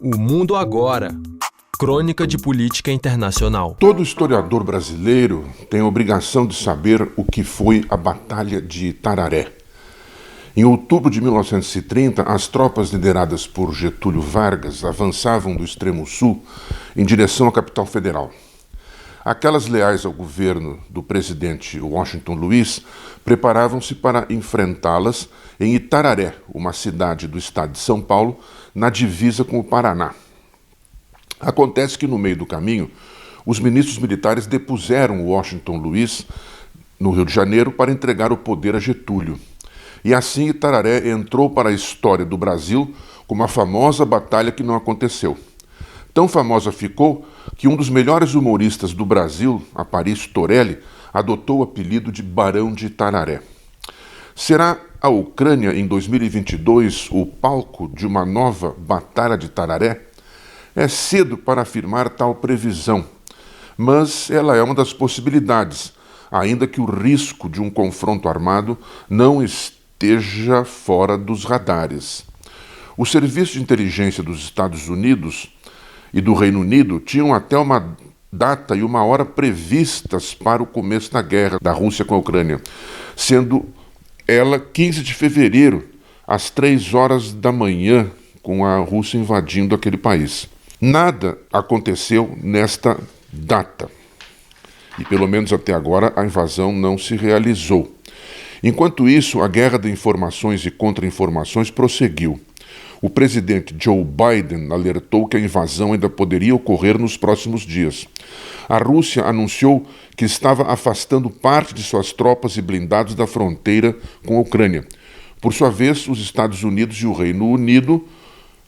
O Mundo Agora. Crônica de Política Internacional. Todo historiador brasileiro tem a obrigação de saber o que foi a Batalha de Tararé. Em outubro de 1930, as tropas lideradas por Getúlio Vargas avançavam do extremo sul em direção à capital federal. Aquelas leais ao governo do presidente Washington Luiz preparavam-se para enfrentá-las em Itararé, uma cidade do estado de São Paulo, na divisa com o Paraná. Acontece que no meio do caminho, os ministros militares depuseram Washington Luiz no Rio de Janeiro para entregar o poder a Getúlio. E assim Itararé entrou para a história do Brasil como a famosa batalha que não aconteceu. Tão famosa ficou que um dos melhores humoristas do Brasil, Aparício Torelli, adotou o apelido de Barão de Itararé. Será a Ucrânia em 2022 o palco de uma nova Batalha de Tararé? É cedo para afirmar tal previsão, mas ela é uma das possibilidades, ainda que o risco de um confronto armado não esteja fora dos radares. O Serviço de Inteligência dos Estados Unidos e do Reino Unido tinham até uma data e uma hora previstas para o começo da guerra da Rússia com a Ucrânia, sendo ela 15 de fevereiro, às 3 horas da manhã, com a Rússia invadindo aquele país. Nada aconteceu nesta data, e pelo menos até agora a invasão não se realizou. Enquanto isso, a guerra de informações e contra-informações prosseguiu. O presidente Joe Biden alertou que a invasão ainda poderia ocorrer nos próximos dias. A Rússia anunciou que estava afastando parte de suas tropas e blindados da fronteira com a Ucrânia. Por sua vez, os Estados Unidos e o Reino Unido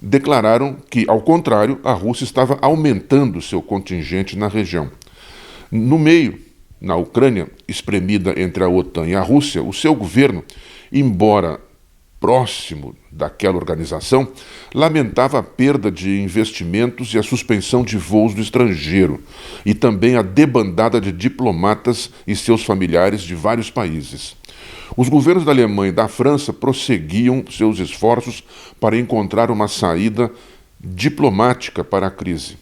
declararam que, ao contrário, a Rússia estava aumentando seu contingente na região. No meio, na Ucrânia, espremida entre a OTAN e a Rússia, o seu governo, embora próximo daquela organização, lamentava a perda de investimentos e a suspensão de voos do estrangeiro, e também a debandada de diplomatas e seus familiares de vários países. Os governos da Alemanha e da França prosseguiam seus esforços para encontrar uma saída diplomática para a crise.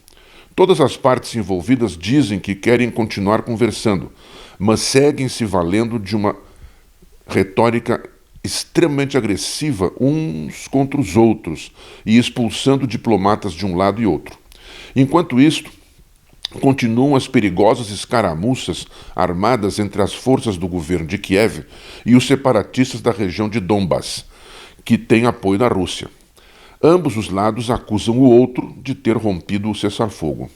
Todas as partes envolvidas dizem que querem continuar conversando, mas seguem se valendo de uma retórica extremamente agressiva uns contra os outros e expulsando diplomatas de um lado e outro. Enquanto isto, continuam as perigosas escaramuças armadas entre as forças do governo de Kiev e os separatistas da região de Donbass, que têm apoio da Rússia. Ambos os lados acusam o outro de ter rompido o cessar-fogo.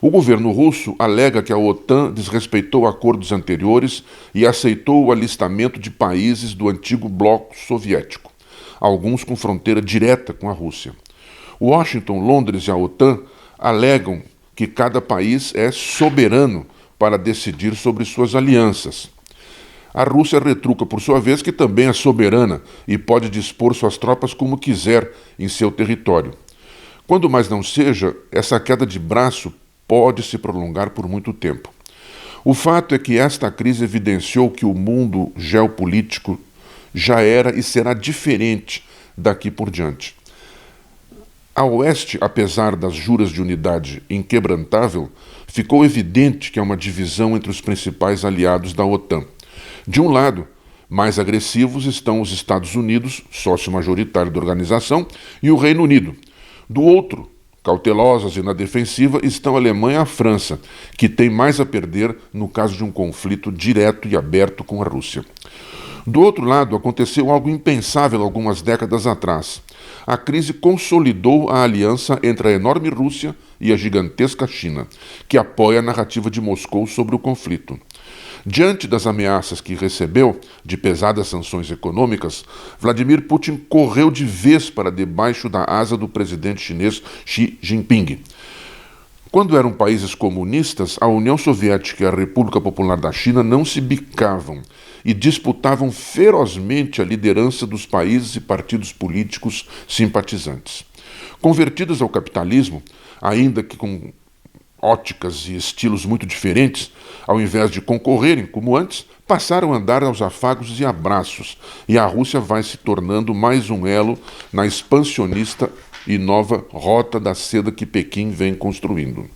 O governo russo alega que a OTAN desrespeitou acordos anteriores e aceitou o alistamento de países do antigo bloco soviético, alguns com fronteira direta com a Rússia. Washington, Londres e a OTAN alegam que cada país é soberano para decidir sobre suas alianças. A Rússia retruca, por sua vez, que também é soberana e pode dispor suas tropas como quiser em seu território. Quando mais não seja, essa queda de braço pode se prolongar por muito tempo. O fato é que esta crise evidenciou que o mundo geopolítico já era e será diferente daqui por diante. A oeste, apesar das juras de unidade inquebrantável, ficou evidente que há uma divisão entre os principais aliados da OTAN. De um lado, mais agressivos estão os Estados Unidos, sócio majoritário da organização, e o Reino Unido. Do outro, cautelosas e na defensiva, estão a Alemanha e a França, que têm mais a perder no caso de um conflito direto e aberto com a Rússia. Do outro lado, aconteceu algo impensável algumas décadas atrás. A crise consolidou a aliança entre a enorme Rússia e a gigantesca China, que apoia a narrativa de Moscou sobre o conflito. Diante das ameaças que recebeu de pesadas sanções econômicas, Vladimir Putin correu de vez para debaixo da asa do presidente chinês Xi Jinping. Quando eram países comunistas, a União Soviética e a República Popular da China não se bicavam e disputavam ferozmente a liderança dos países e partidos políticos simpatizantes. Convertidas ao capitalismo, ainda que com óticas e estilos muito diferentes, ao invés de concorrerem como antes, passaram a andar aos afagos e abraços, e a Rússia vai se tornando mais um elo na expansionista e nova Rota da Seda que Pequim vem construindo.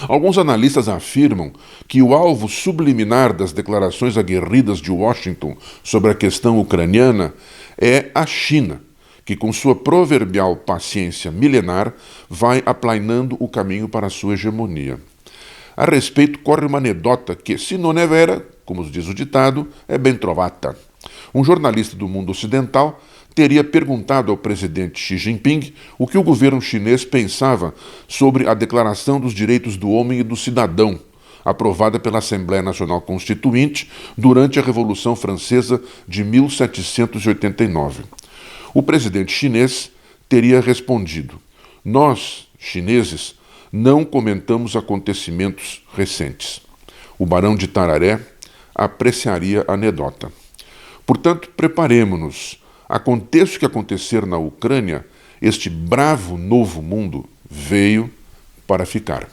Alguns analistas afirmam que o alvo subliminar das declarações aguerridas de Washington sobre a questão ucraniana é a China, que com sua proverbial paciência milenar vai aplainando o caminho para a sua hegemonia. A respeito, corre uma anedota que, se non è vera, como diz o ditado, é ben trovata. Um jornalista do mundo ocidental teria perguntado ao presidente Xi Jinping o que o governo chinês pensava sobre a Declaração dos Direitos do Homem e do Cidadão, aprovada pela Assembleia Nacional Constituinte durante a Revolução Francesa de 1789. O presidente chinês teria respondido: "Nós, chineses, não comentamos acontecimentos recentes." O barão de Tararé apreciaria a anedota. Portanto, preparemo-nos. Aconteça o que acontecer na Ucrânia, este bravo novo mundo veio para ficar.